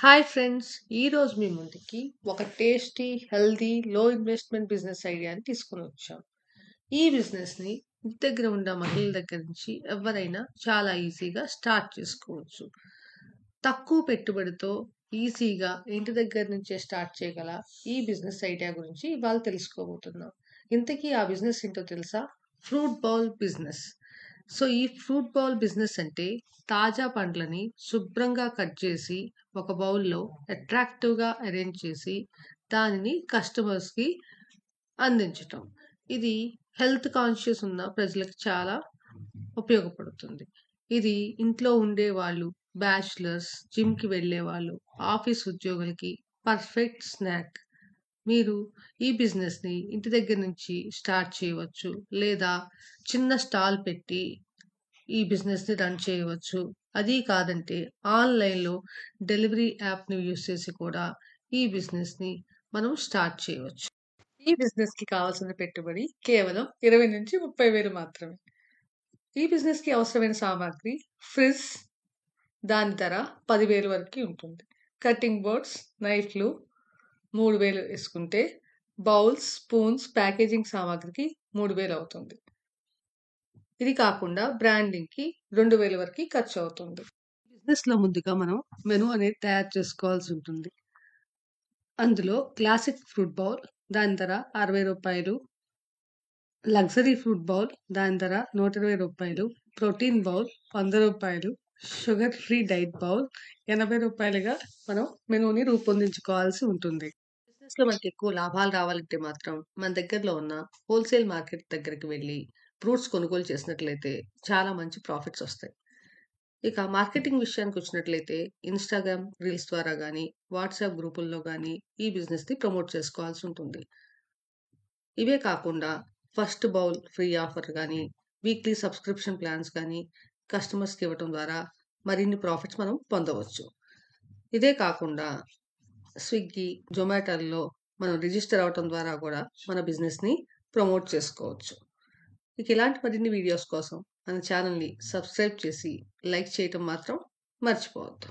Hi friends! ఈరోజు మీ ముందుకి ఒక టేస్టీ, హెల్తీ, లో ఇన్వెస్ట్‌మెంట్ బిజినెస్ ఐడియాని తీసుకొనొచ్చాం. ఈ బిజినెస్‌ని ఇంటి దగ్గర ఉన్న మహిళల దగ్గర నుంచి ఎవ్వరైనా చాలా ఈజీగా స్టార్ట్ చేసుకోవచ్చు. తక్కువ పెట్టుబడితో ఈజీగా ఇంటి దగ్గర నుంచే స్టార్ట్ చేయగల ఈ బిజినెస్ ఐడియా గురించి ఇవాళ తెలుసుకోబోతున్నాం. ఇంతకీ ఆ బిజినెస్ ఏంటో తెలుసా? Fruit bowl business. సో, ఈ ఫ్రూట్ బౌల్ బిజినెస్ అంటే తాజా పండ్లని శుభ్రంగా కట్ చేసి ఒక బౌల్‌లో అట్రాక్టివ్‌గా అరేంజ్ చేసి దానిని కస్టమర్స్‌కి అందించటం. ఇది హెల్త్ కాన్షియస్ ఉన్న ప్రజలకు చాలా ఉపయోగపడుతుంది. ఇది ఇంట్లో ఉండేవాళ్ళు, బ్యాచిలర్స్, జిమ్‌కి వెళ్ళేవాళ్ళు, ఆఫీస్ ఉద్యోగులకి పర్ఫెక్ట్ స్నాక్. మీరు ఈ బిజినెస్‌ని ఇంటి దగ్గర నుంచి స్టార్ట్ చేయవచ్చు. లేదా చిన్న స్టాల్ పెట్టి ఈ బిజినెస్‌ని రన్ చేయవచ్చు. అదీ కాదంటే ఆన్‌లైన్‌లో డెలివరీ యాప్‌ని యూజ్ చేసి కూడా ఈ బిజినెస్‌ని మనం స్టార్ట్ చేయవచ్చు. ఈ బిజినెస్‌కి కావాల్సిన పెట్టుబడి కేవలం 20,000-30,000 మాత్రమే. ఈ బిజినెస్‌కి అవసరమైన సామాగ్రి ఫ్రిజ్, దాని ధర 10,000 వరకి ఉంటుంది. కటింగ్ బోర్డ్స్, నైఫ్‌లు 3,000 ఏసుకుంటే బౌల్స్, స్పూన్స్, ప్యాకేజింగ్ సామాగ్రికి 3,000 అవుతుంది. ఇది కాకుండా బ్రాండింగ్‌కి 2,000 వరకి ఖర్చవుతుంది. బిజినెస్‌లో ముందుగా మనం మెనూ అనేది తయారు చేసుకోవాల్సి ఉంటుంది. అందులో క్లాసిక్ ఫ్రూట్ బౌల్ దాని ధర రూ. 60, లగ్జరీ ఫ్రూట్ బౌల్ దాని ధర రూ. 120, ప్రోటీన్ బౌల్ రూ. 100, షుగర్ ఫ్రీ డైట్ బౌల్ రూ. 80గా మనం మెనూని రూపొందించుకోవాల్సి ఉంటుంది. బిజినెస్‌లో మనకి ఎక్కువ లాభాలు రావాలంటే మాత్రం మన దగ్గరలో ఉన్న హోల్‌సేల్ మార్కెట్ దగ్గరికి వెళ్లి ఫ్రూట్స్ కొనుగోలు చేసినట్లయితే చాలా మంచి ప్రాఫిట్స్ వస్తాయి. ఇక మార్కెటింగ్ విషయానికొచ్చినట్లయితే ఇన్‌స్టాగ్రామ్ రీల్స్ ద్వారా గానీ, వాట్సాప్ గ్రూపుల్లో గానీ ఈ బిజినెస్‌ని ప్రమోట్ చేసుకోవాల్సి ఉంటుంది. ఇవే కాకుండా ఫస్ట్ బౌల్ ఫ్రీ ఆఫర్ గానీ, వీక్లీ సబ్స్క్రిప్షన్ ప్లాన్స్ గానీ కస్టమర్స్‌కి ఇవ్వటం ద్వారా మరిన్ని ప్రాఫిట్స్ మనం పొందవచ్చు. ఇదే కాకుండా స్విగ్గీ, జొమాటోల్లో మనం రిజిస్టర్ అవ్వటం ద్వారా కూడా మన బిజినెస్‌ని ప్రమోట్ చేసుకోవచ్చు. మీకు ఇలాంటి మరిన్ని వీడియోస్ కోసం మన ఛానల్‌ని సబ్స్క్రైబ్ చేసి లైక్ చేయటం మాత్రం మర్చిపోవద్దు.